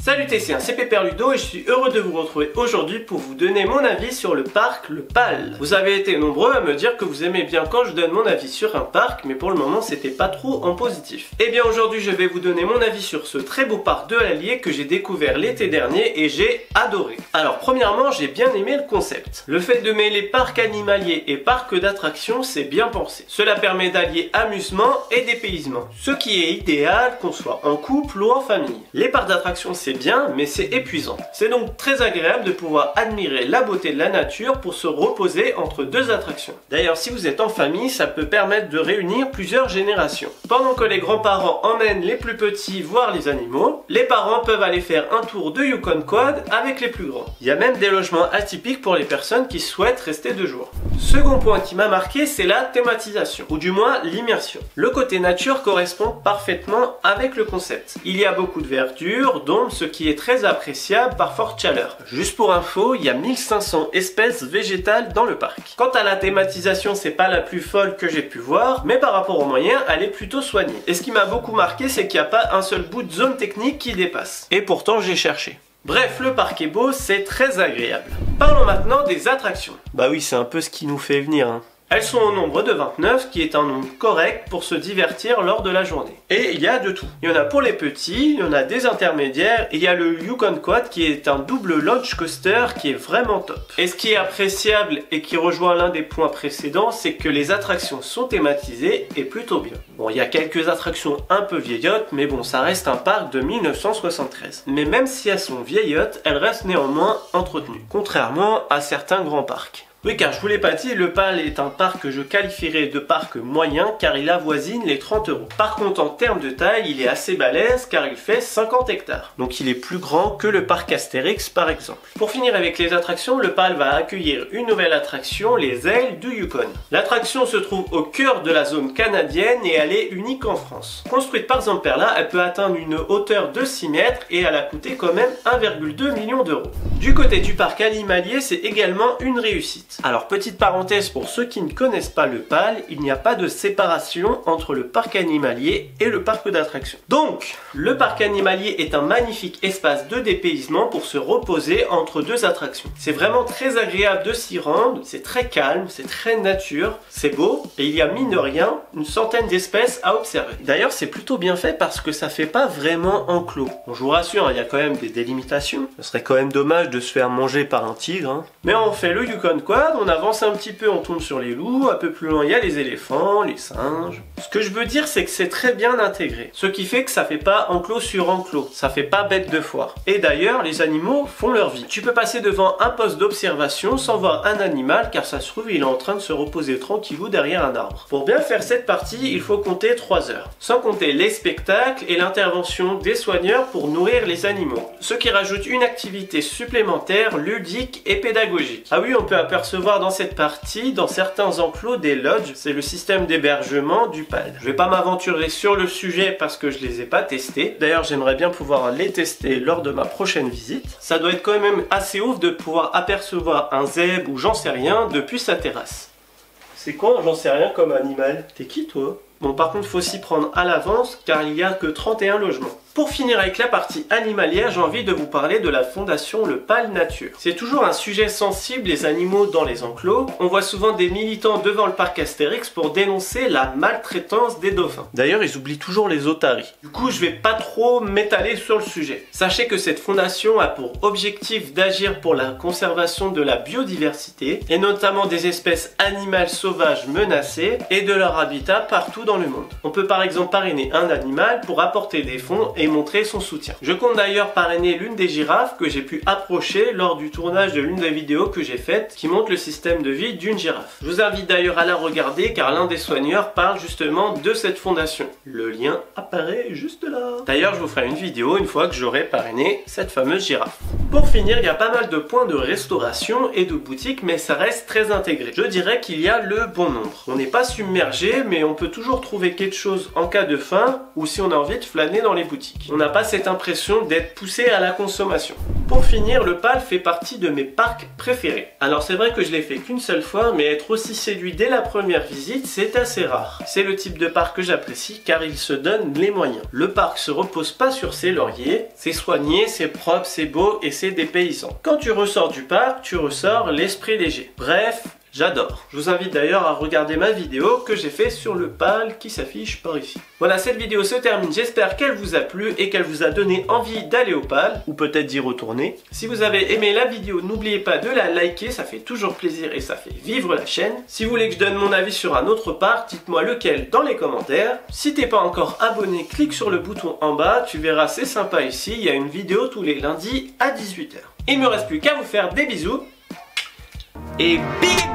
Salut Tesséens, c'est Pépère Ludo et je suis heureux de vous retrouver aujourd'hui pour vous donner mon avis sur le parc Le Pal. Vous avez été nombreux à me dire que vous aimez bien quand je donne mon avis sur un parc, mais pour le moment c'était pas trop en positif. Et bien aujourd'hui je vais vous donner mon avis sur ce très beau parc de l'Allier que j'ai découvert l'été dernier et j'ai adoré. Alors premièrement, j'ai bien aimé le concept. Le fait de mêler parc animalier et parc d'attractions, c'est bien pensé. Cela permet d'allier amusement et dépaysement, ce qui est idéal qu'on soit en couple ou en famille. Les parcs d'attractions c'est bien, mais c'est épuisant. C'est donc très agréable de pouvoir admirer la beauté de la nature pour se reposer entre deux attractions. D'ailleurs, si vous êtes en famille, ça peut permettre de réunir plusieurs générations. Pendant que les grands-parents emmènent les plus petits voir les animaux, les parents peuvent aller faire un tour de Yukon Quad avec les plus grands. Il y a même des logements atypiques pour les personnes qui souhaitent rester 2 jours. Second point qui m'a marqué, c'est la thématisation, ou du moins l'immersion. Le côté nature correspond parfaitement avec le concept. Il y a beaucoup de verdure, d'ombre, ce qui est très appréciable par forte chaleur. Juste pour info, il y a 1500 espèces végétales dans le parc. Quant à la thématisation, c'est pas la plus folle que j'ai pu voir, mais par rapport aux moyens, elle est plutôt soignée. Et ce qui m'a beaucoup marqué, c'est qu'il n'y a pas un seul bout de zone technique qui dépasse. Et pourtant, j'ai cherché. Bref, le parc est beau, c'est très agréable. Parlons maintenant des attractions. Bah oui, c'est un peu ce qui nous fait venir, hein. Elles sont au nombre de 29, ce qui est un nombre correct pour se divertir lors de la journée. Et il y a de tout. Il y en a pour les petits, il y en a des intermédiaires, et il y a le Yukon Quad qui est un double launch coaster qui est vraiment top. Et ce qui est appréciable et qui rejoint l'un des points précédents, c'est que les attractions sont thématisées et plutôt bien. Bon, il y a quelques attractions un peu vieillottes, mais bon, ça reste un parc de 1973. Mais même si elles sont vieillottes, elles restent néanmoins entretenues, contrairement à certains grands parcs. Oui, car je vous l'ai pas dit, le Pal est un parc que je qualifierais de parc moyen car il avoisine les 30 €. Par contre, en termes de taille, il est assez balèze car il fait 50 hectares. Donc il est plus grand que le parc Astérix par exemple. Pour finir avec les attractions, le Pal va accueillir une nouvelle attraction, les ailes du Yukon. L'attraction se trouve au cœur de la zone canadienne et elle est unique en France. Construite par Zamperla, elle peut atteindre une hauteur de 6 mètres et elle a coûté quand même 1,2 million €. Du côté du parc animalier, c'est également une réussite. Alors petite parenthèse pour ceux qui ne connaissent pas le Pal, il n'y a pas de séparation entre le parc animalier et le parc d'attractions. Donc, le parc animalier est un magnifique espace de dépaysement pour se reposer entre deux attractions. C'est vraiment très agréable de s'y rendre, c'est très calme, c'est très nature, c'est beau et il y a mine de rien une centaine d'espèces à observer. D'ailleurs c'est plutôt bien fait parce que ça fait pas vraiment enclos. Bon, je vous rassure, il y a quand même des délimitations. Ce serait quand même dommage de se faire manger par un tigre, hein. Mais on fait le Yukon Quad, on avance un petit peu, on tombe sur les loups, un peu plus loin il y a les éléphants, les singes. Ce que je veux dire c'est que c'est très bien intégré, ce qui fait que ça fait pas enclos sur enclos, ça fait pas bête de foire. Et d'ailleurs les animaux font leur vie. Tu peux passer devant un poste d'observation sans voir un animal car ça se trouve il est en train de se reposer tranquillou derrière un arbre. Pour bien faire cette partie il faut compter 3 heures, sans compter les spectacles et l'intervention des soigneurs pour nourrir les animaux, ce qui rajoute une activité supplémentaire ludique et pédagogique. Ah oui, on peut apercevoir dans cette partie, dans certains enclos, des lodges, c'est le système d'hébergement du Pal. Je vais pas m'aventurer sur le sujet parce que je les ai pas testés. D'ailleurs, j'aimerais bien pouvoir les tester lors de ma prochaine visite. Ça doit être quand même assez ouf de pouvoir apercevoir un zèbre ou j'en sais rien depuis sa terrasse. C'est quoi j'en sais rien comme animal? T'es qui toi? Bon, par contre, faut s'y prendre à l'avance car il n'y a que 31 logements. Pour finir avec la partie animalière, j'ai envie de vous parler de la fondation Le Pal Nature. C'est toujours un sujet sensible, les animaux dans les enclos. On voit souvent des militants devant le parc Astérix pour dénoncer la maltraitance des dauphins. D'ailleurs, ils oublient toujours les otaries. Du coup, je vais pas trop m'étaler sur le sujet. Sachez que cette fondation a pour objectif d'agir pour la conservation de la biodiversité, et notamment des espèces animales sauvages menacées et de leur habitat partout dans le monde. On peut par exemple parrainer un animal pour apporter des fonds et montrer son soutien. Je compte d'ailleurs parrainer l'une des girafes que j'ai pu approcher lors du tournage de l'une des vidéos que j'ai faites qui montre le système de vie d'une girafe. Je vous invite d'ailleurs à la regarder car l'un des soigneurs parle justement de cette fondation. Le lien apparaît juste là. D'ailleurs, je vous ferai une vidéo une fois que j'aurai parrainé cette fameuse girafe. Pour finir, il y a pas mal de points de restauration et de boutiques, mais ça reste très intégré. Je dirais qu'il y a le bon nombre. On n'est pas submergé, mais on peut toujours trouver quelque chose en cas de faim ou si on a envie de flâner dans les boutiques. On n'a pas cette impression d'être poussé à la consommation. Pour finir, le PAL fait partie de mes parcs préférés. Alors c'est vrai que je l'ai fait qu'une seule fois, mais être aussi séduit dès la première visite, c'est assez rare. C'est le type de parc que j'apprécie car il se donne les moyens. Le parc se repose pas sur ses lauriers, c'est soigné, c'est propre, c'est beau et c'est dépaysant. Quand tu ressors du parc, tu ressors l'esprit léger. Bref, j'adore. Je vous invite d'ailleurs à regarder ma vidéo que j'ai fait sur le PAL qui s'affiche par ici. Voilà, cette vidéo se termine. J'espère qu'elle vous a plu et qu'elle vous a donné envie d'aller au PAL ou peut-être d'y retourner. Si vous avez aimé la vidéo, n'oubliez pas de la liker, ça fait toujours plaisir et ça fait vivre la chaîne. Si vous voulez que je donne mon avis sur un autre parc, dites-moi lequel dans les commentaires. Si t'es pas encore abonné, clique sur le bouton en bas, tu verras, c'est sympa ici, il y a une vidéo tous les lundis à 18 h. Il me reste plus qu'à vous faire des bisous et big